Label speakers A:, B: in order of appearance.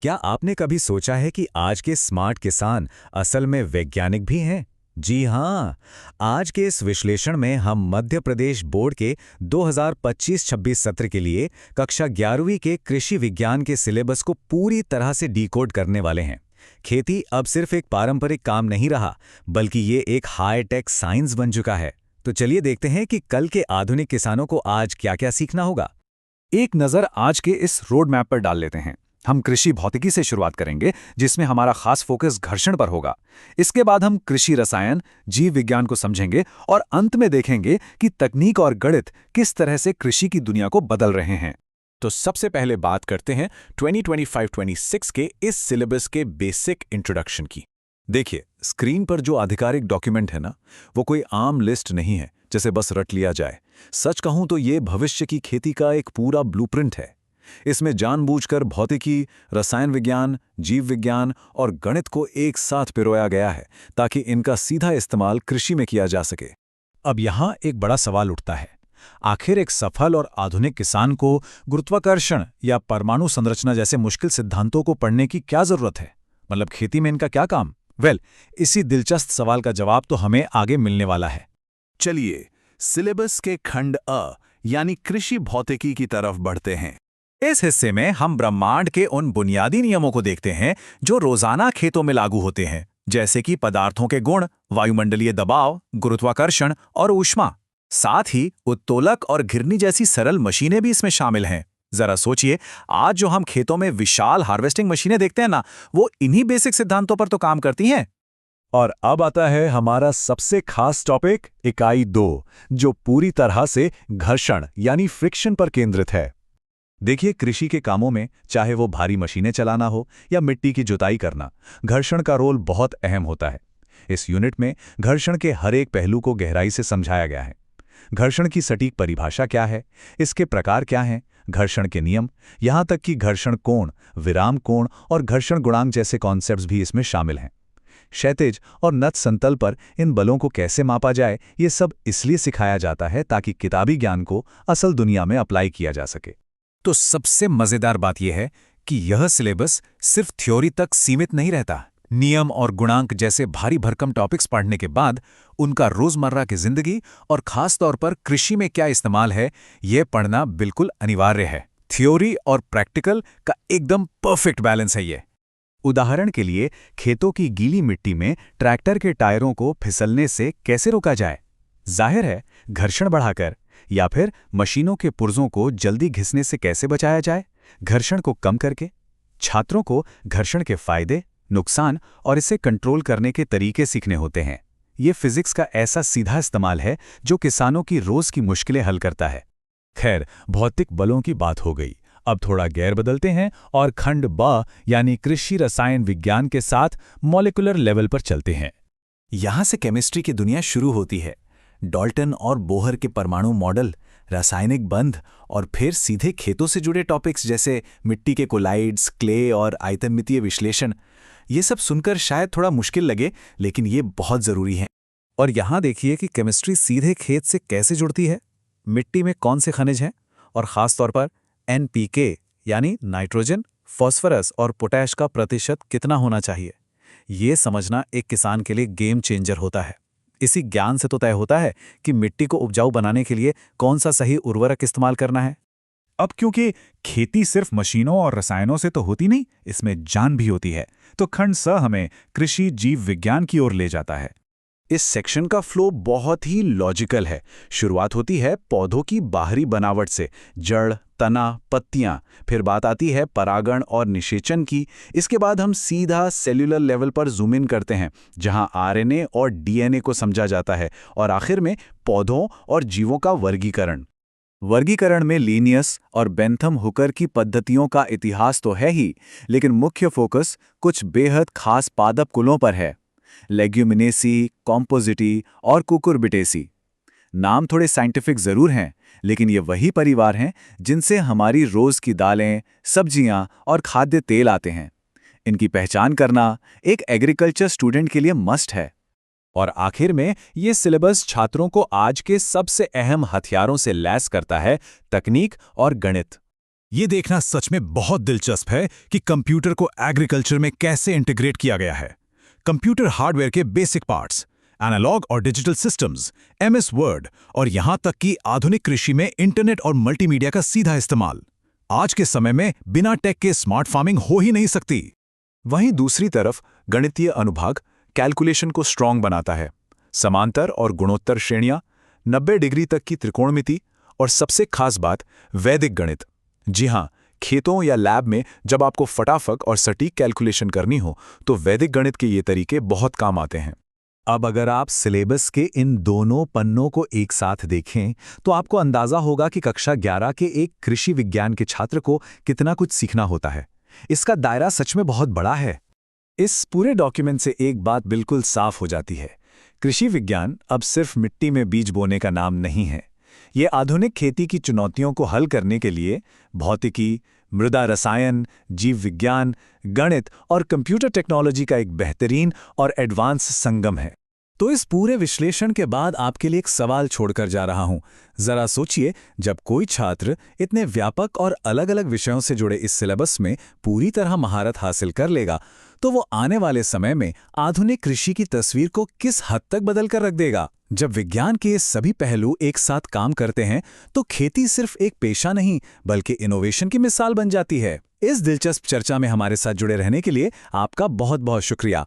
A: क्या आपने कभी सोचा है कि आज के स्मार्ट किसान असल में वैज्ञानिक भी हैं? जी हाँ। आज के इस विश्लेषण में हम मध्य प्रदेश बोर्ड के 2025-26 सत्र के लिए कक्षा 11वीं के कृषि विज्ञान के सिलेबस को पूरी तरह से डिकोड करने वाले हैं। खेती अब सिर्फ एक पारंपरिक काम नहीं रहा, बल्कि ये एक हाई-टेक साइंस बन चुका है। तो चलिए देखते हैं कि कल के आधुनिक किसानों को आज क्या-क्या सीखना होगा।
B: एक नज़र आज के इस रोड मैप पर डाल लेते हैं। हम कृषि भौतिकी से शुरुआत करेंगे, जिसमें हमारा खास फोकस घर्षण पर होगा। इसके बाद हम कृषि रसायन, जीव विज्ञान को समझेंगे और अंत में देखेंगे कि तकनीक और गणित किस तरह से कृषि की दुनिया को बदल रहे हैं।
C: तो सबसे पहले बात करते हैं 2025-26 के इस सिलेबस के बेसिक इंट्रोडक्शन की।
D: देखिए, स्क्रीन पर जो आधिकारिक डॉक्यूमेंट है ना, वो कोई आम लिस्ट नहीं है जिसे बस रट लिया जाए। सच कहूं तो ये भविष्य की खेती का एक पूरा ब्लूप्रिंट है। इसमें जानबूझकर भौतिकी, रसायन विज्ञान, जीव विज्ञान और गणित को एक साथ पिरोया गया है ताकि इनका सीधा इस्तेमाल कृषि में किया जा सके।
B: अब यहाँ एक बड़ा सवाल उठता है, आखिर एक सफल और आधुनिक किसान को गुरुत्वाकर्षण या परमाणु संरचना जैसे मुश्किल सिद्धांतों को पढ़ने की क्या जरूरत है? मतलब खेती में इनका क्या काम? इसी दिलचस्प सवाल का जवाब तो हमें आगे मिलने वाला है।
D: चलिए सिलेबस के खंड अ यानी कृषि भौतिकी की तरफ बढ़ते हैं।
B: इस हिस्से में हम ब्रह्मांड के उन बुनियादी नियमों को देखते हैं जो रोजाना खेतों में लागू होते हैं, जैसे कि पदार्थों के गुण, वायुमंडलीय दबाव, गुरुत्वाकर्षण और ऊष्मा। साथ ही उत्तोलक और घिरनी जैसी सरल मशीनें भी इसमें शामिल हैं। जरा सोचिए, आज जो हम खेतों में विशाल हार्वेस्टिंग मशीनें देखते हैं ना, वो इन्हीं बेसिक सिद्धांतों पर तो काम करती हैं।
A: और अब आता है हमारा सबसे खास टॉपिक, इकाई 2, जो पूरी तरह से घर्षण यानी फ्रिक्शन पर केंद्रित है। देखिए, कृषि के कामों में चाहे वो भारी मशीनें चलाना हो या मिट्टी की जुताई करना, घर्षण का रोल बहुत अहम होता है। इस यूनिट में घर्षण के हर एक पहलू को गहराई से समझाया गया है। घर्षण की सटीक परिभाषा क्या है, इसके प्रकार क्या हैं, घर्षण के नियम, यहाँ तक कि घर्षण कोण, विराम कोण और घर्षण गुणांक जैसे कॉन्सेप्ट्स भी इसमें शामिल हैं। क्षैतिज और नत समतल पर इन बलों को कैसे मापा जाए, ये सब इसलिए सिखाया जाता है ताकि किताबी ज्ञान को असल दुनिया में अप्लाई किया जा सके।
B: तो सबसे मजेदार बात यह है कि यह सिलेबस सिर्फ थ्योरी तक सीमित नहीं रहता। नियम और गुणांक जैसे भारी भरकम टॉपिक्स पढ़ने के बाद उनका रोजमर्रा की जिंदगी और खास तौर पर कृषि में क्या इस्तेमाल है, यह पढ़ना बिल्कुल अनिवार्य है। थ्योरी और प्रैक्टिकल का एकदम परफेक्ट बैलेंस है ये। उदाहरण के लिए, खेतों की गीली मिट्टी में ट्रैक्टर के टायरों को फिसलने से कैसे रोका जाए? जाहिर है, घर्षण बढ़ाकर, या फिर मशीनों के पुर्जों को जल्दी घिसने से कैसे बचाया जाए, घर्षण को कम करके। छात्रों को घर्षण के फायदे, नुकसान और इसे कंट्रोल करने के तरीके सीखने होते हैं। ये फिजिक्स का ऐसा सीधा इस्तेमाल है जो किसानों की रोज की मुश्किलें हल करता है।
A: खैर, भौतिक बलों की बात हो गई। अब थोड़ा गैर बदलते हैं और खंड ब यानी कृषि रसायन विज्ञान के साथ मॉलिक्यूलर लेवल पर चलते हैं।
C: यहां से केमिस्ट्री की दुनिया शुरू होती है। डाल्टन और बोहर के परमाणु मॉडल, रासायनिक बंध और फिर सीधे खेतों से जुड़े टॉपिक्स जैसे मिट्टी के कोलाइड्स, क्ले और आयतनमितीय विश्लेषण। ये सब सुनकर शायद थोड़ा मुश्किल लगे, लेकिन ये बहुत जरूरी है।
B: और यहाँ देखिए कि केमिस्ट्री सीधे खेत से कैसे जुड़ती है। मिट्टी में कौन से खनिज हैं और खास तौर पर NPK यानी नाइट्रोजन, फॉस्फोरस और पोटैश का प्रतिशत कितना होना चाहिए, ये समझना एक किसान के लिए गेम चेंजर होता है। इसी ज्ञान से तो तय होता है कि मिट्टी को उपजाऊ बनाने के लिए कौन सा सही उर्वरक इस्तेमाल करना है।
A: अब क्योंकि खेती सिर्फ मशीनों और रसायनों से तो होती नहीं, इसमें जान भी होती है, तो खंड स हमें कृषि जीव विज्ञान की ओर ले जाता है।
C: इस सेक्शन का फ्लो बहुत ही लॉजिकल है। शुरुआत होती है पौधों की बाहरी बनावट से, जड़, तना, पत्तियां। फिर बात आती है परागण और निषेचन की। इसके बाद हम सीधा सेल्यूलर लेवल पर जूम इन करते हैं, जहां RNA और DNA को समझा जाता है। और आखिर में पौधों और जीवों का वर्गीकरण।
B: वर्गीकरण में लीनियस और बेंथम हुकर की पद्धतियों का इतिहास तो है ही, लेकिन मुख्य फोकस कुछ बेहद खास पादप कुलों पर है। लेग्यूमिनेसी, कॉम्पोजिटी और कुकुरबिटेसी। नाम थोड़े साइंटिफिक जरूर हैं, लेकिन ये वही परिवार हैं जिनसे हमारी रोज की दालें, सब्जियां और खाद्य तेल आते हैं। इनकी पहचान करना एक एग्रीकल्चर स्टूडेंट के लिए मस्ट है।
A: और आखिर में ये सिलेबस छात्रों को आज के सबसे अहम हथियारों से लैस करता है, तकनीक और गणित।
B: ये देखना सच में बहुत दिलचस्प है कि कंप्यूटर को एग्रीकल्चर में कैसे इंटीग्रेट किया गया है। कंप्यूटर हार्डवेयर के बेसिक पार्ट्स, एनालॉग और डिजिटल सिस्टम्स, MS वर्ड और यहां तक कि आधुनिक कृषि में इंटरनेट और मल्टीमीडिया का सीधा इस्तेमाल। आज के समय में बिना टेक के स्मार्ट फार्मिंग हो ही नहीं सकती।
A: वहीं दूसरी तरफ गणितीय अनुभाग कैलकुलेशन को स्ट्रॉन्ग बनाता है। समांतर और गुणोत्तर श्रेणियां, 90 डिग्री तक की त्रिकोणमिति और सबसे खास बात वैदिक गणित। जी हाँ, खेतों या लैब में जब आपको फटाफट और सटीक कैलकुलेशन करनी हो तो वैदिक गणित के ये तरीके बहुत काम आते हैं।
C: अब अगर आप सिलेबस के इन दोनों पन्नों को एक साथ देखें तो आपको अंदाजा होगा कि कक्षा 11 के एक कृषि विज्ञान के छात्र को कितना कुछ सीखना होता है। इसका दायरा सच में बहुत बड़ा है।
A: इस पूरे डॉक्यूमेंट से एक बात बिल्कुल साफ हो जाती है, कृषि विज्ञान अब सिर्फ मिट्टी में बीज बोने का नाम नहीं है। ये आधुनिक खेती की चुनौतियों को हल करने के लिए भौतिकी, मृदा रसायन, जीव विज्ञान, गणित और कंप्यूटर टेक्नोलॉजी का एक बेहतरीन और एडवांस संगम है।
B: तो इस पूरे विश्लेषण के बाद आपके लिए एक सवाल छोड़कर जा रहा हूं। जरा सोचिए, जब कोई छात्र इतने व्यापक और अलग-अलग विषयों से जुड़े इस सिलेबस में पूरी तरह महारत हासिल कर लेगा, तो वो आने वाले समय में आधुनिक कृषि की तस्वीर को किस हद तक बदल कर रख देगा। जब विज्ञान के ये सभी पहलू एक साथ काम करते हैं तो खेती सिर्फ एक पेशा नहीं बल्कि इनोवेशन की मिसाल बन जाती है। इस दिलचस्प चर्चा में हमारे साथ जुड़े रहने के लिए आपका बहुत बहुत शुक्रिया।